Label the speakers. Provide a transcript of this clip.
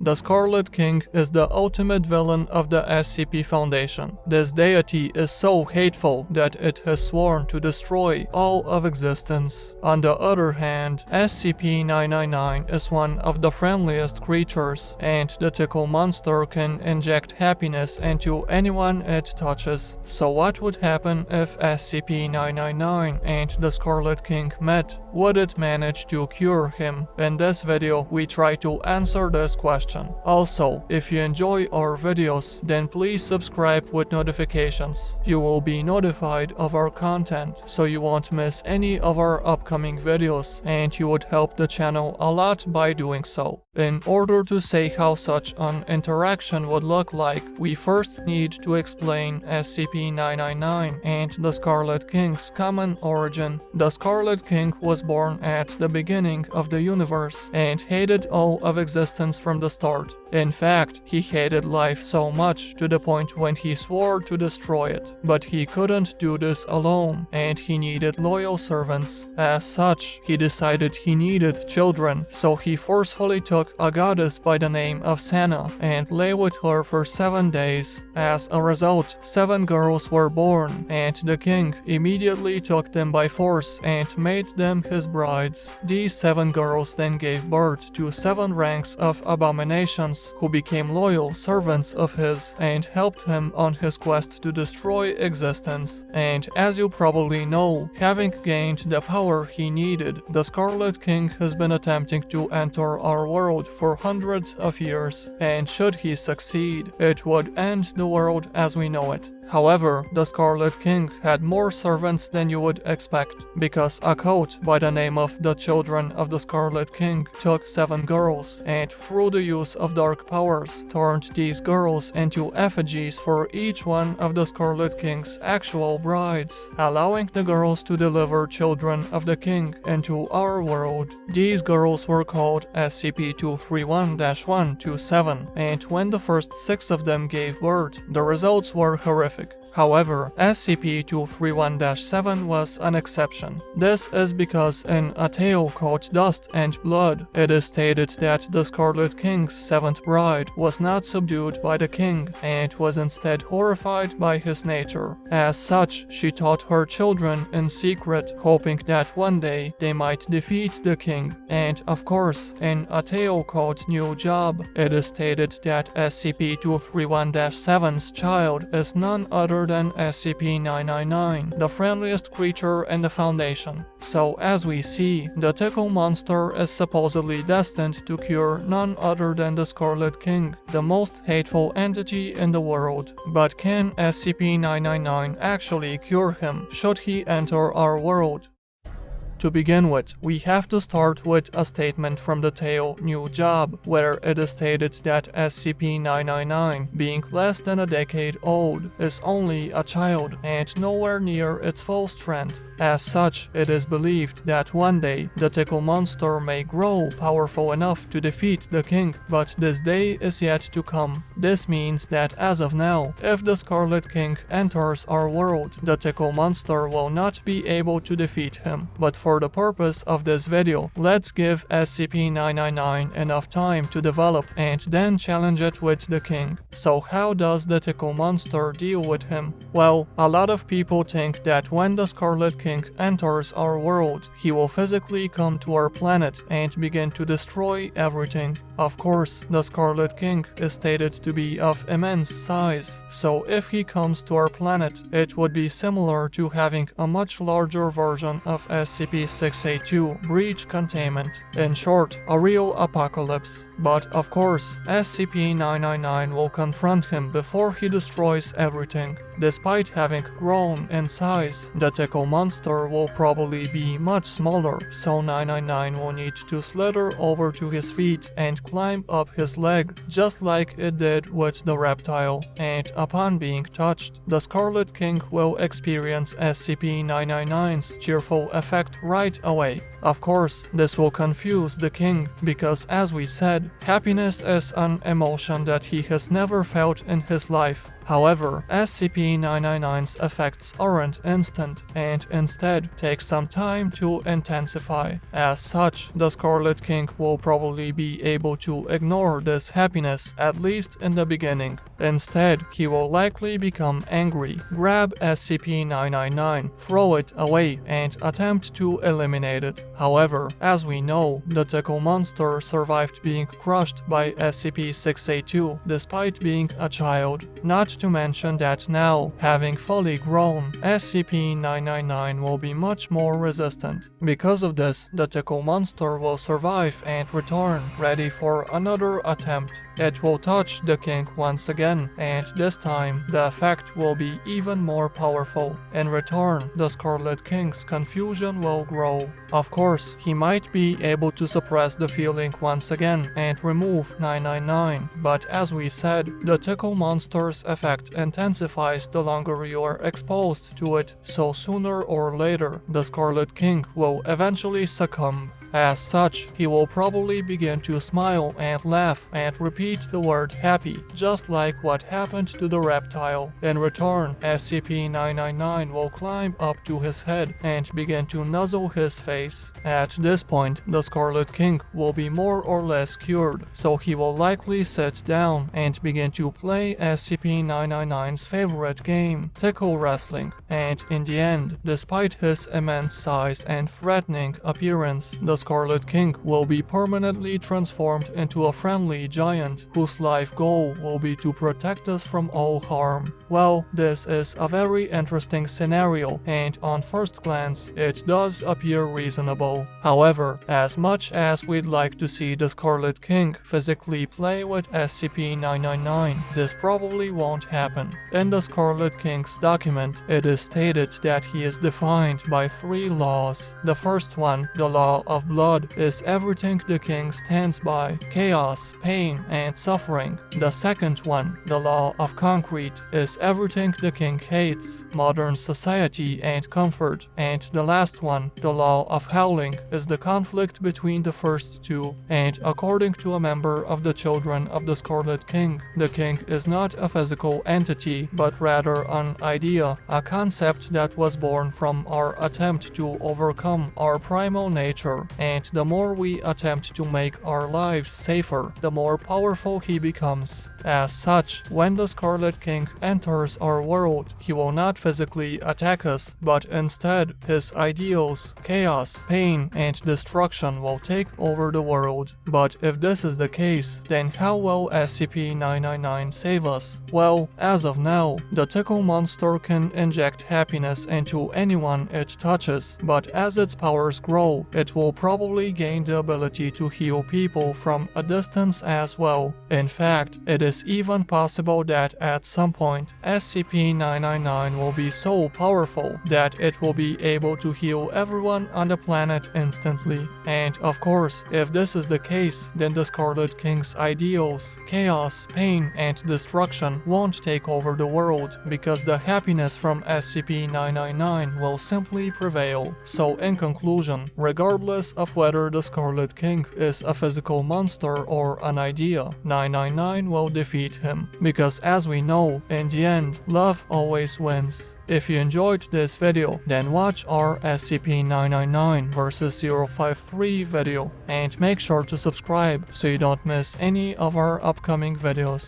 Speaker 1: The Scarlet King is the ultimate villain of the SCP Foundation. This deity is so hateful that it has sworn to destroy all of existence. On the other hand, SCP-999 is one of the friendliest creatures, and the Tickle monster can inject happiness into anyone it touches. So what would happen if SCP-999 and the Scarlet King met? Would it manage to cure him? In this video, we try to answer this question. Also, if you enjoy our videos, then please subscribe with notifications. You will be notified of our content, so you won't miss any of our upcoming videos, and you would help the channel a lot by doing so. In order to say how such an interaction would look like, we first need to explain SCP-999 and the Scarlet King's common origin. The Scarlet King was born at the beginning of the universe and hated all of existence from the start. In fact, he hated life so much to the point when he swore to destroy it. But he couldn't do this alone, and he needed loyal servants. As such, he decided he needed children, so he forcefully took a goddess by the name of Sana and lay with her for 7 days. As a result, 7 girls were born, and the king immediately took them by force and made them his brides. These 7 girls then gave birth to 7 ranks of abominations who became loyal servants of his and helped him on his quest to destroy existence. And as you probably know, having gained the power he needed, the Scarlet King has been attempting to enter our world for hundreds of years, and should he succeed, it would end the world as we know it. However, the Scarlet King had more servants than you would expect, because a cult by the name of the Children of the Scarlet King took 7 girls, and through the use of dark powers, turned these girls into effigies for each one of the Scarlet King's actual brides, allowing the girls to deliver children of the king into our world. These girls were called SCP-231-1 to 7, and when the first 6 of them gave birth, the results were horrific. However, SCP-231-7 was an exception. This is because in a tale called Dust and Blood, it is stated that the Scarlet King's 7th bride was not subdued by the king and was instead horrified by his nature. As such, she taught her children in secret, hoping that one day they might defeat the king. And of course, in a tale called New Job, it is stated that SCP-231-7's child is none other than SCP-999, the friendliest creature in the Foundation. So as we see, the Tickle monster is supposedly destined to cure none other than the Scarlet King, the most hateful entity in the world. But can SCP-999 actually cure him should he enter our world? To begin with, we have to start with a statement from the tale New Job, where it is stated that SCP-999, being less than a decade old, is only a child and nowhere near its full strength. As such, it is believed that one day the Tickle monster may grow powerful enough to defeat the king, but this day is yet to come. This means that as of now, if the Scarlet King enters our world, the Tickle monster will not be able to defeat him. But for the purpose of this video, let's give SCP-999 enough time to develop and then challenge it with the king. So how does the Tickle monster deal with him? Well, a lot of people think that when the Scarlet King enters our world, he will physically come to our planet and begin to destroy everything. Of course, the Scarlet King is stated to be of immense size, so if he comes to our planet, it would be similar to having a much larger version of SCP-682 Breach Containment. In short, a real apocalypse. But of course, SCP-999 will confront him before he destroys everything. Despite having grown in size, the Tickle monster will probably be much smaller, so 999 will need to slither over to his feet and climb up his leg, just like it did with the reptile. And upon being touched, the Scarlet King will experience SCP-999's cheerful effect right away. Of course, this will confuse the king, because as we said, happiness is an emotion that he has never felt in his life. However, SCP-999's effects aren't instant and instead take some time to intensify. As such, the Scarlet King will probably be able to ignore this happiness, at least in the beginning. Instead, he will likely become angry, grab SCP-999, throw it away, and attempt to eliminate it. However, as we know, the Tickle monster survived being crushed by SCP-682 despite being a child. Not to mention that now, having fully grown, SCP-999 will be much more resistant. Because of this, the Tickle monster will survive and return, ready for another attempt. It will touch the king once again, and this time, the effect will be even more powerful. In return, the Scarlet King's confusion will grow. Of course, he might be able to suppress the feeling once again and remove 999, but as we said, the Tickle monster's effect intensifies the longer you are exposed to it, so sooner or later, the Scarlet King will eventually succumb. As such, he will probably begin to smile and laugh and repeat the word happy, just like what happened to the reptile. In return, SCP-999 will climb up to his head and begin to nuzzle his face. At this point, the Scarlet King will be more or less cured, so he will likely sit down and begin to play SCP-999's favorite game, Tickle Wrestling. And in the end, despite his immense size and threatening appearance, the Scarlet King will be permanently transformed into a friendly giant whose life goal will be to protect us from all harm. Well, this is a very interesting scenario, and on first glance, it does appear reasonable. However, as much as we'd like to see the Scarlet King physically play with SCP-999, this probably won't happen. In the Scarlet King's document, it is stated that he is defined by 3 laws. The first one, the law of blood, is everything the king stands by: chaos, pain, and suffering. The second one, the law of concrete, is everything the king hates: modern society and comfort. And the last one, the law of howling, is the conflict between the first two. And according to a member of the Children of the Scarlet King, the king is not a physical entity, but rather an idea, a concept that was born from our attempt to overcome our primal nature. And the more we attempt to make our lives safer, the more powerful he becomes. As such, when the Scarlet King enters our world, he will not physically attack us, but instead, his ideals, chaos, pain, and destruction will take over the world. But if this is the case, then how will SCP-999 save us? Well, as of now, the Tickle monster can inject happiness into anyone it touches, but as its powers grow, it will probably gain the ability to heal people from a distance as well. In fact, it is even possible that at some point, SCP-999 will be so powerful that it will be able to heal everyone on the planet instantly. And of course, if this is the case, then the Scarlet King's ideals, chaos, pain, and destruction won't take over the world, because the happiness from SCP-999 will simply prevail. So in conclusion, regardless of whether the Scarlet King is a physical monster or an idea, 999 will defeat him. Because as we know, in the end, love always wins. If you enjoyed this video, then watch our SCP-999 vs 053 video, and make sure to subscribe so you don't miss any of our upcoming videos.